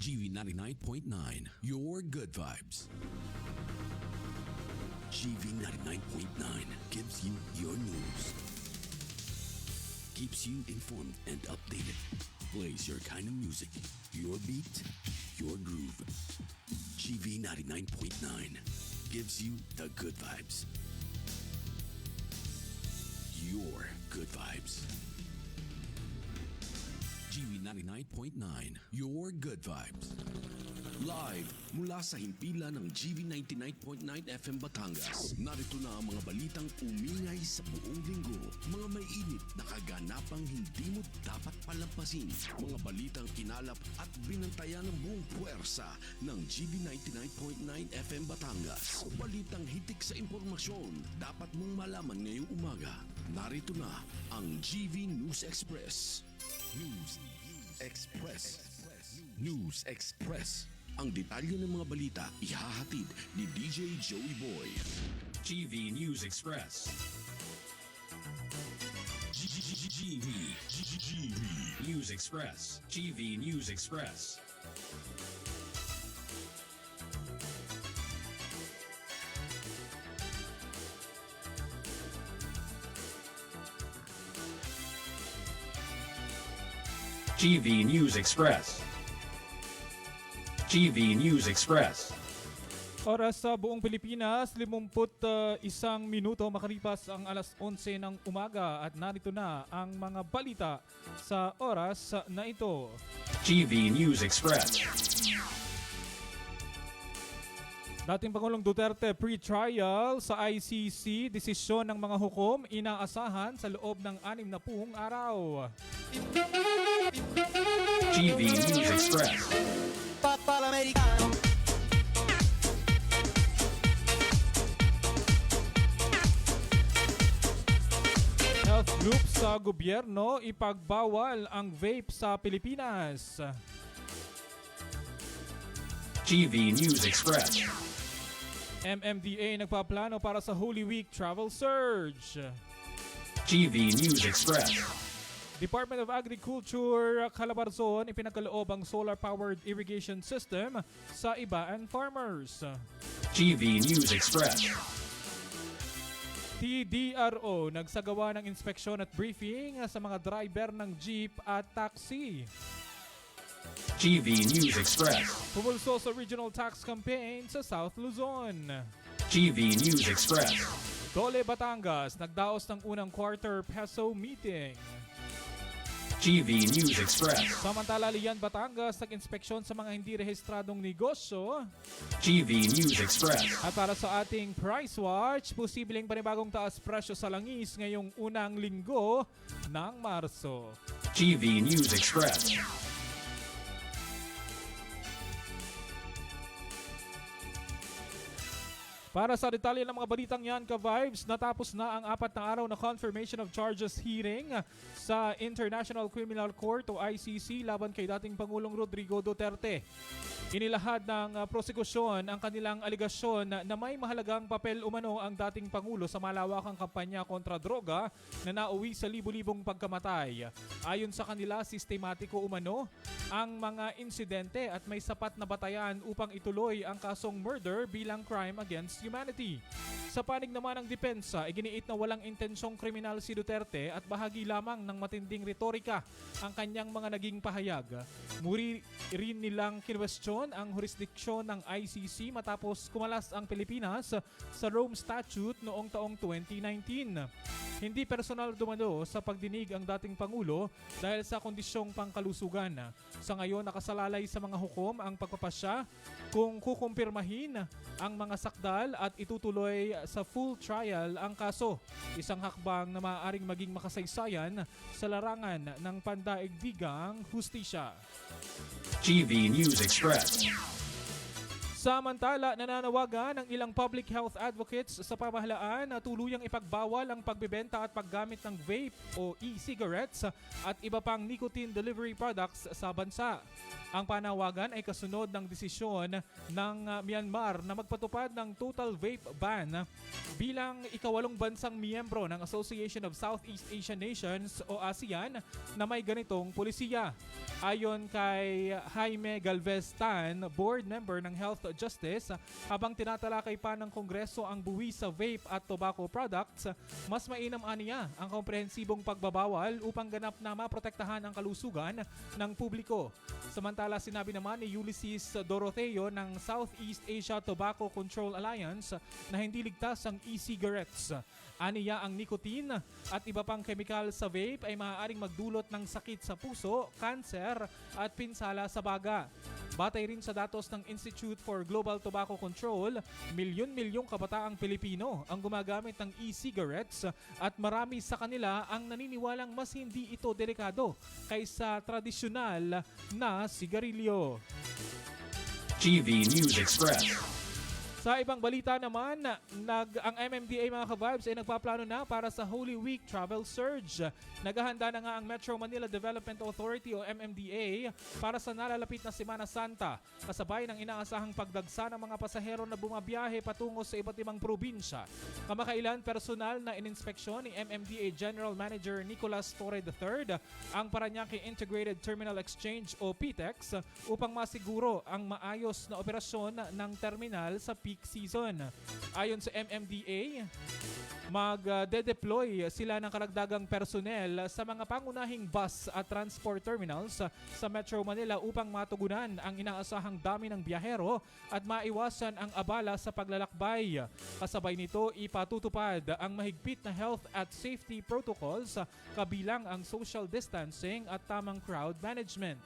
GV 99.9, your good vibes. GV 99.9 gives you your news, keeps you informed and updated, plays your kind of music, your beat, your groove. GV 99.9 gives you the good vibes. Your good vibes. GV 99.9, your good vibes. Live mula sa himpilan ng GV 99.9 FM Batangas. Narito na ang mga balitang umingay sa buong linggo. Mga may init na kaganapang hindi mo dapat palampasin. Mga balitang kinalap at binantayan ng buong puwersa ng GV 99.9 FM Batangas. Balitang hitik sa impormasyon dapat mong malaman ngayong umaga. Narito na ang GV News Express. News Express. News Express. Ang detalye ng mga balita ihahatid ni DJ Joey Boy. GV News Express. GV News Express. GV News Express. GV News Express. GV News Express. Oras sa buong Pilipinas, 51 minuto makalipas ang alas 11 ng umaga at narito na ang mga balita sa oras na ito. GV News Express. Dating Pangulong Duterte pre-trial sa ICC, desisyon ng mga hukom inaasahan sa loob ng 60 araw. GV News Express. Health group sa gobyerno ipagbawal ang vape sa Pilipinas. GV News Express. MMDA nagpaplano para sa Holy Week travel surge. GV News Express. Department of Agriculture Calabarzon ipinagkaloob ang solar-powered irrigation system sa Ibaan farmers. GV News Express. TDRO nagsagawa ng inspeksyon at briefing sa mga driver ng jeep at taxi. GV News Express. Pumulso sa regional tax campaign sa South Luzon. GV News Express. Dole Batangas nagdaos ng unang quarter peso meeting. GV News Express. Samantala, Lian Batangas nag-inspeksyon sa mga hindi rehistradong negosyo. GV News Express. At para sa ating Price Watch, posibleng panibagong taas presyo sa langis ngayong unang linggo ng Marso. GV News Express. Para sa detalye ng mga balitang yan, ka-vibes, natapos na ang 4 na araw na confirmation of charges hearing sa International Criminal Court o ICC laban kay dating Pangulong Rodrigo Duterte. Inilahad ng prosekusyon ang kanilang aligasyon na may mahalagang papel umano ang dating Pangulo sa malawakang kampanya kontra droga na nauwi sa libu-libong pagkamatay. Ayon sa kanila, sistematiko umano ang mga insidente at may sapat na batayan upang ituloy ang kasong murder bilang crime against humanity. Sa panig naman ng depensa, iginiit na walang intensyong kriminal si Duterte at bahagi lamang ng matinding retorika ang kanyang mga naging pahayag. Muri rin nilang kinwestiyon ang jurisdiksyon ng ICC matapos kumalas ang Pilipinas sa Rome Statute noong taong 2019. Hindi personal dumalo sa pagdinig ang dating Pangulo dahil sa kondisyong pangkalusugan. Sa ngayon, nakasalalay sa mga hukom ang pagpapasya kung kukumpirmahin ang mga sakdal at itutuloy sa full trial ang kaso. Isang hakbang na maaaring maging makasaysayan sa larangan ng pandaigdigang hustisya. GV News Express. Samantala, nananawagan ng ilang public health advocates sa pamahalaan na tuluyang ipagbawal ang pagbebenta at paggamit ng vape o e-cigarettes at iba pang nicotine delivery products sa bansa. Ang panawagan ay kasunod ng desisyon ng Myanmar na magpatupad ng total vape ban bilang ikawalong bansang miyembro ng Association of Southeast Asian Nations o ASEAN na may ganitong polisiya. Ayon kay Jaime Galvez Tan, board member ng Health Justice, habang tinatalakay pa ng Kongreso ang buwis sa vape at tobacco products, mas mainam aniya ang komprehensibong pagbabawal upang ganap na maprotektahan ang kalusugan ng publiko. Samantala, sinabi naman ni Ulysses Doroteo ng Southeast Asia Tobacco Control Alliance na hindi ligtas ang e-cigarettes. Aniya ang nicotine at iba pang kemikal sa vape ay maaaring magdulot ng sakit sa puso, kanser at pinsala sa baga. Batay rin sa datos ng Institute for Global Tobacco Control, milyon-milyong kabataang Pilipino ang gumagamit ng e-cigarettes at marami sa kanila ang naniniwalang mas hindi ito delikado kaysa tradisyonal na sigarilyo. GV News Express. Sa ibang balita naman, ang MMDA mga ka-vibes ay nagpaplano na para sa Holy Week travel surge. Naghahanda na nga ang Metro Manila Development Authority o MMDA para sa nalalapit na Semana Santa, kasabay ng inaasahang pagdagsa ng mga pasahero na bumabiyahe patungo sa iba't ibang probinsya. Kamakailan, personal na ininspeksyon ni MMDA General Manager Nicolas Torre III ang Parañaque Integrated Terminal Exchange o PTEX upang masiguro ang maayos na operasyon ng terminal sa peak season. Ayon sa MMDA, magde-deploy sila ng karagdagang personnel sa mga pangunahing bus at transport terminals sa Metro Manila upang matugunan ang inaasahang dami ng biyahero at maiwasan ang abala sa paglalakbay. Kasabay nito, ipatutupad ang mahigpit na health at safety protocols kabilang ang social distancing at tamang crowd management.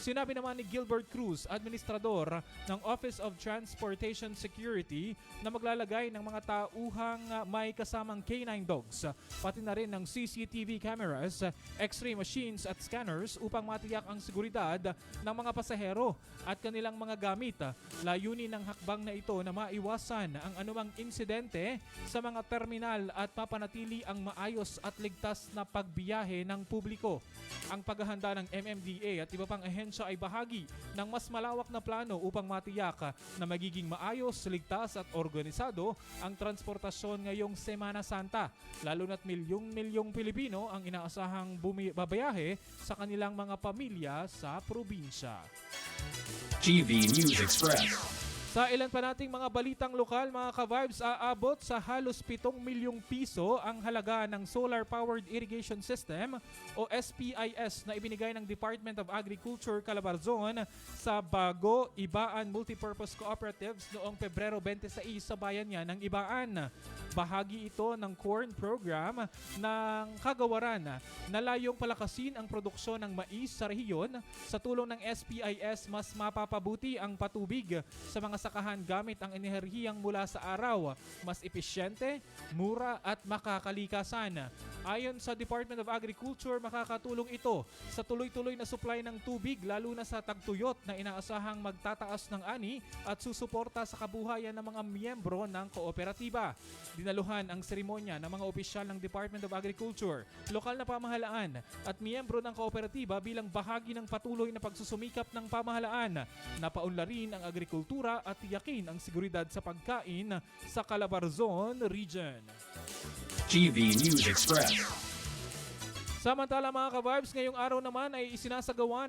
Sinabi naman ni Gilbert Cruz, administrador ng Office of Transportation Security, na maglalagay ng mga tauhang may kasamang K9 dogs, pati na rin ng CCTV cameras, X-ray machines at scanners upang matiyak ang seguridad ng mga pasahero at kanilang mga gamit. Layunin ng hakbang na ito na maiwasan ang anumang insidente sa mga terminal at mapanatili ang maayos at ligtas na pagbiyahe ng publiko. Ang paghahanda ng MMDA at iba pang ahensya ay bahagi ng mas malawak na plano upang matiyak na magiging maayos, ligtas at organisado ang transportasyon ngayong Semana Santa, lalo na't milyong-milyong Pilipino ang inaasahang babayahe sa kanilang mga pamilya sa probinsya. GV News Express. Sa ilan pa nating mga balitang lokal, mga ka-vibes, aabot sa halos 7 milyong piso ang halaga ng Solar Powered Irrigation System o SPIS na ibinigay ng Department of Agriculture Calabarzon sa Bago Ibaan Multipurpose Cooperatives noong Pebrero 26 sa bayan niya ng Ibaan. Bahagi ito ng corn program ng kagawaran na layong palakasin ang produksyon ng mais sa rehiyon. Sa tulong ng SPIS, mas mapapabuti ang patubig sa mga sakahan gamit ang enerhiyang mula sa araw, mas epesyente, mura at makakalikasan. Ayon sa Department of Agriculture, makakatulong ito sa tuloy-tuloy na supply ng tubig lalo na sa tagtuyot na inaasahang magtataas ng ani at susuporta sa kabuhayan ng mga miyembro ng kooperatiba. Dinaluhan ang seremonya ng mga opisyal ng Department of Agriculture, lokal na pamahalaan at miyembro ng kooperatiba bilang bahagi ng patuloy na pagsusumikap ng pamahalaan na paunlarin ang agrikultura at tiyakin ang seguridad sa pagkain sa Calabarzon Region. GV News Express. Samantala mga ka-vibes, ngayong araw naman ay isinasagawa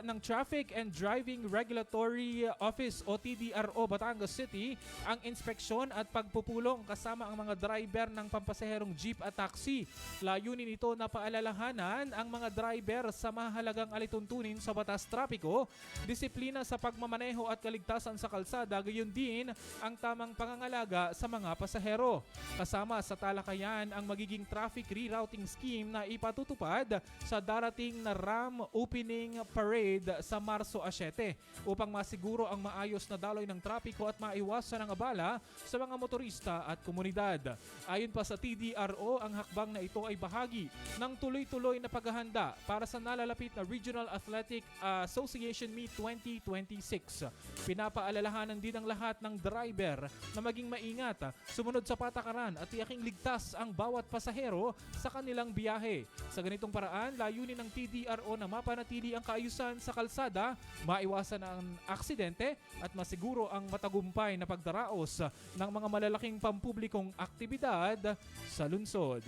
ng Traffic and Driving Regulatory Office o TDRO Batangas City ang inspeksyon at pagpupulong kasama ang mga driver ng pampasaherong jeep at taxi. Layunin ito na paalalahanan ang mga driver sa mahalagang alituntunin sa batas trapiko, disiplina sa pagmamaneho at kaligtasan sa kalsada, gayon din ang tamang pangangalaga sa mga pasahero. Kasama sa talakayan ang magiging traffic rerouting scheme na ipatutupad ipatutupad sa darating na RAM Opening Parade sa Marso 7 upang masiguro ang maayos na daloy ng trapiko at maiwasan ang abala sa mga motorista at komunidad. Ayon pa sa TDRO, ang hakbang na ito ay bahagi ng tuloy-tuloy na paghahanda para sa nalalapit na Regional Athletic Association Meet 2026. Pinapaalalahanan din ng lahat ng driver na maging maingat, sumunod sa patakaran at tiyaking ligtas ang bawat pasahero sa kanilang biyahe. Sa ganitong paraan, layunin ng TDRO na mapanatili ang kaayusan sa kalsada, maiwasan ang aksidente at masiguro ang matagumpay na pagdaraos ng mga malalaking pampublikong aktibidad sa lungsod.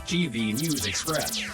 GV News Express.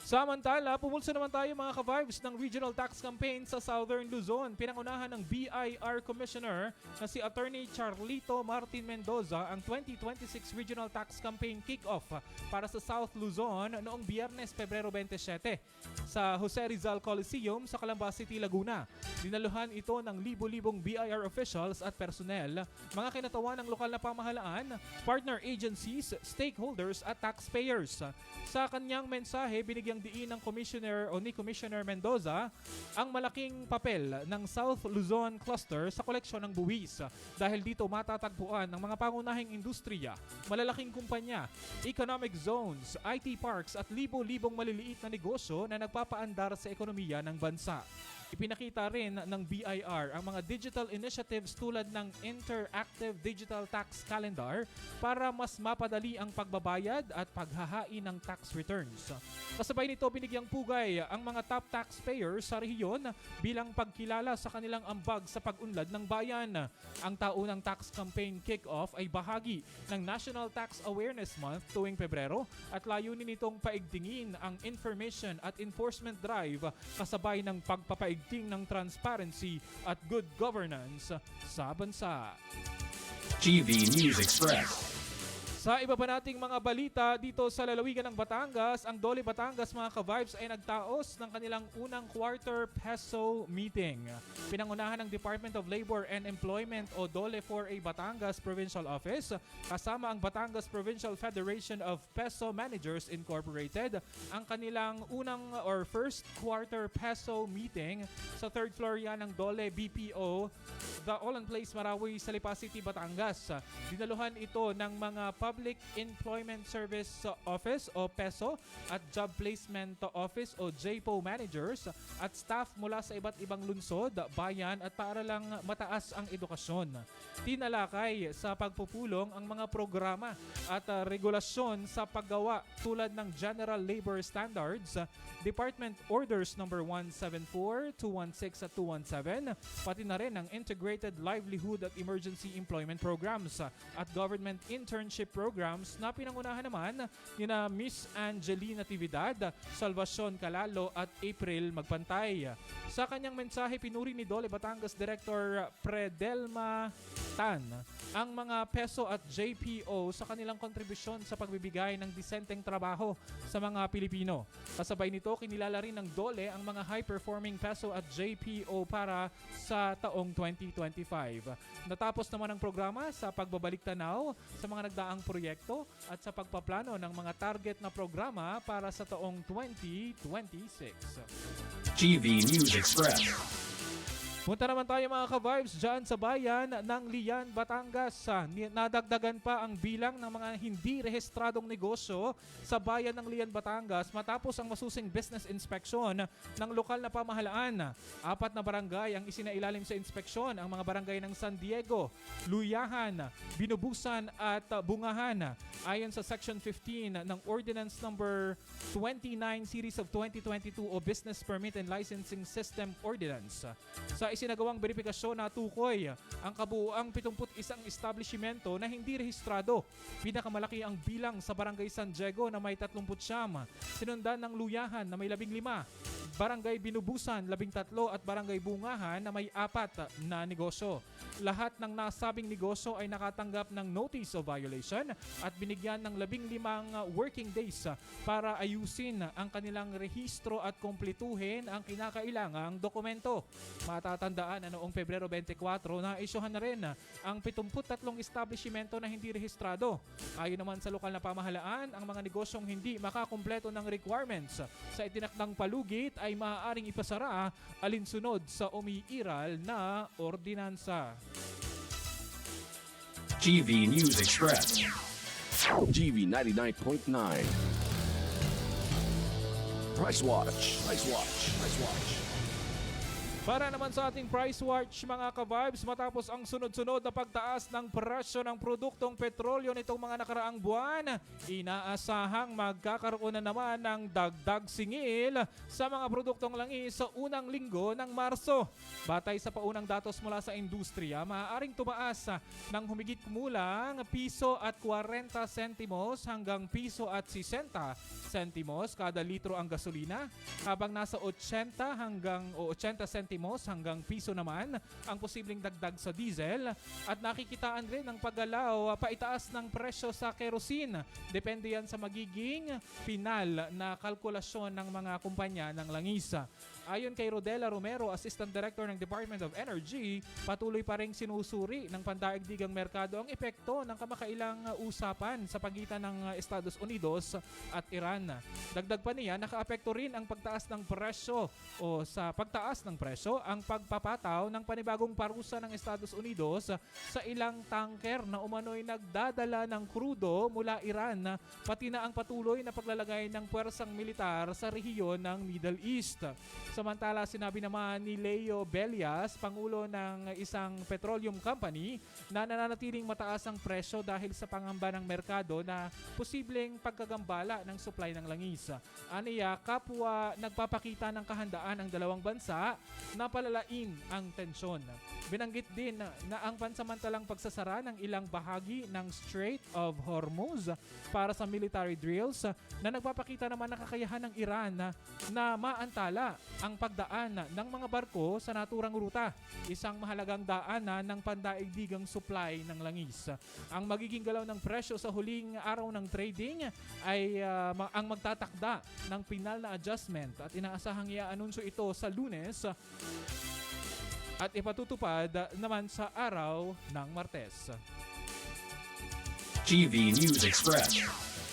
Samantala, pumulsa naman tayo mga ka-vibes ng Regional Tax Campaign sa Southern Luzon. Pinangunahan ng BIR Commissioner na si Attorney Charlito Martin Mendoza ang 2026 Regional Tax Campaign Kick-Off para sa South Luzon noong Biyernes, Pebrero 27 sa Jose Rizal Coliseum sa Calamba City, Laguna. Dinaluhan ito ng libo-libong BIR officials at personnel, mga kinatawan ng lokal na pamahalaan, partner agencies, stakeholders at taxpayers. Sa kanyang mensahe, binigyang diin ng Commissioner o ni Commissioner Mendoza ang malaking papel ng South Luzon Cluster sa koleksyon ng buwis dahil dito matatagpuan ng mga pangunahing industriya, malalaking kumpanya, economic zones, IT parks at libo-libong maliliit na negosyo na nagpapaandar sa ekonomiya ng bansa. Ipinakita rin ng BIR ang mga digital initiatives tulad ng Interactive Digital Tax Calendar para mas mapadali ang pagbabayad at paghahain ng tax returns. Kasabay nito, binigyang pugay ang mga top taxpayers sa rehiyon bilang pagkilala sa kanilang ambag sa pag-unlad ng bayan. Ang taunang tax campaign kick-off ay bahagi ng National Tax Awareness Month tuwing Pebrero at layunin nitong paigtingin ang information at enforcement drive kasabay ng pagpapaigting ng transparency at good governance sa bansa. GV News Express. Sa iba pa nating mga balita dito sa lalawigan ng Batangas, ang Dole Batangas mga ka-vibes ay nagtaos ng kanilang unang quarter peso meeting. Pinangunahan ng Department of Labor and Employment o Dole 4A Batangas Provincial Office kasama ang Batangas Provincial Federation of Peso Managers Incorporated ang kanilang unang or first quarter peso meeting sa third floor yan ng Dole BPO, the All-in-Place Marawi sa Lipa City, Batangas. Dinaluhan ito ng mga Public Employment Service Office o PESO at Job Placement Office o JPO managers at staff mula sa iba't ibang lungsod, bayan at paaralang mataas ang edukasyon. Tinalakay sa pagpupulong ang mga programa at regulasyon sa paggawa tulad ng General Labor Standards, Department Orders No. 174, 216 at 217, pati na rin ang Integrated Livelihood at Emergency Employment Programs at Government Internship Programs na pinangunahan naman ni na Miss Angelina Natividad, Salvacion Calalo at April Magpantay. Sa kanyang mensahe, pinuri ni Dole Batangas Director Predelma Tan ang mga PESO at JPO sa kanilang kontribusyon sa pagbibigay ng disenteng trabaho sa mga Pilipino. Kasabay nito, kinilala rin ng Dole ang mga high-performing PESO at JPO para sa taong 2025. Natapos naman ang programa sa pagbabalik tanaw sa mga nagdaang proyekto at sa pagpaplano ng mga target na programa para sa taong 2026. GV News Express. Punta naman tayo mga ka-vibes dyan sa bayan ng Lian, Batangas. Nadagdagan pa ang bilang ng mga hindi rehistradong negosyo sa bayan ng Lian, Batangas matapos ang masusing business inspection ng lokal na pamahalaan. 4 na barangay ang isinailalim sa inspeksyon, ang mga barangay ng San Diego, Luyahan, Binubusan at Bungahan. Ayon sa Section 15 ng Ordinance Number 29 Series of 2022 o Business Permit and Licensing System Ordinance. Sa isinagawang beripikasyon na tukoy ang kabuuang 71 establishmento na hindi rehistrado. Pinakamalaki ang bilang sa Barangay San Diego na may 30, sinundan ng Luyahan na may 15, Barangay Binubusan 13 at Barangay Bungahan na may 4 na negosyo. Lahat ng nasabing negosyo ay nakatanggap ng notice of violation at binigyan ng 15 working days para ayusin ang kanilang rehistro at kumpletuhin ang kinakailangang dokumento. Matatandaan matatandaan na noong Pebrero 24 na isyuhan na rin ang 73 establishmento na hindi rehistrado. Ayon naman sa lokal na pamahalaan, ang mga negosyong hindi makakumpleto ng requirements sa itinakdang palugit ay maaaring ipasara alinsunod sa umiiral na ordinansa. GV News Express. GV 99.9. Price Watch. Price Watch. Price Watch. Para naman sa ating price watch mga ka-vibes, matapos ang sunod-sunod na pagtaas ng presyo ng produktong petrolyo nitong mga nakaraang buwan, inaasahang magkakaroon na naman ng dagdag singil sa mga produktong langis sa unang linggo ng Marso. Batay sa paunang datos mula sa industriya, maaaring tumaas ng humigit kumulang piso at 40 sentimos hanggang piso at 60 sentimos kada litro ang gasolina, habang nasa 80 sentimos hanggang piso naman ang posibleng dagdag sa diesel, at nakikitaan rin ang paggalaw paitaas ng presyo sa kerosene. Depende yan sa magiging final na kalkulasyon ng mga kumpanya ng langisa. Ayon kay Rodela Romero, Assistant Director ng Department of Energy, patuloy pa rin sinusuri ng pandaigdigang merkado ang epekto ng kamakailang usapan sa pagitan ng Estados Unidos at Iran. Dagdag pa niya, nakaapekto rin ang pagtaas ng presyo o sa pagtaas ng presyo ang pagpapataw ng panibagong parusa ng Estados Unidos sa ilang tanker na umano'y nagdadala ng krudo mula Iran, pati na ang patuloy na paglalagay ng puwersang militar sa rehiyon ng Middle East. Samantala, sinabi naman ni Leo Belias, Pangulo ng isang petroleum company, na nananatiling mataas ang presyo dahil sa pangamba ng merkado na posibleng pagkagambala ng supply ng langis. Aniya, kapwa nagpapakita ng kahandaan ang dalawang bansa na palalain ang tensyon. Binanggit din na ang pansamantalang pagsasara ng ilang bahagi ng Strait of Hormuz para sa military drills na nagpapakita naman ng kakayahan ng Iran na maantala ang pagdaan ng mga barko sa naturang ruta, isang mahalagang daanan ng pandaigdigang supply ng langis. Ang magiging galaw ng presyo sa huling araw ng trading ay ang magtatakda ng final na adjustment, at inaasahang i-anunsyo ito sa Lunes at ipatutupad naman sa araw ng Martes. GV News Express.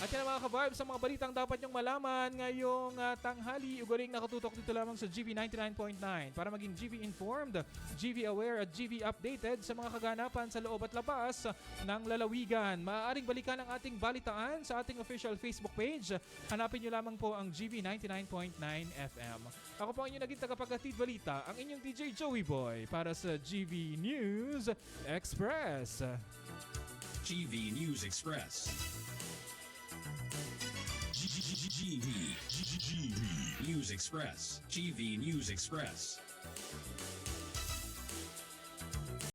At yan mga ka-vibes, sa mga balitang dapat nyong malaman ngayong tanghali, ugaling nakatutok dito lamang sa GV 99.9 para maging GV informed, GV aware at GV updated sa mga kaganapan sa loob at labas ng lalawigan. Maaaring balikan ang ating balitaan sa ating official Facebook page. Hanapin nyo lamang po ang GV 99.9 FM. Ako po ang inyong naging tagapaghatid balita, ang inyong DJ Joey Boy para sa GV News Express. GV News Express. GV News Express. GV News Express.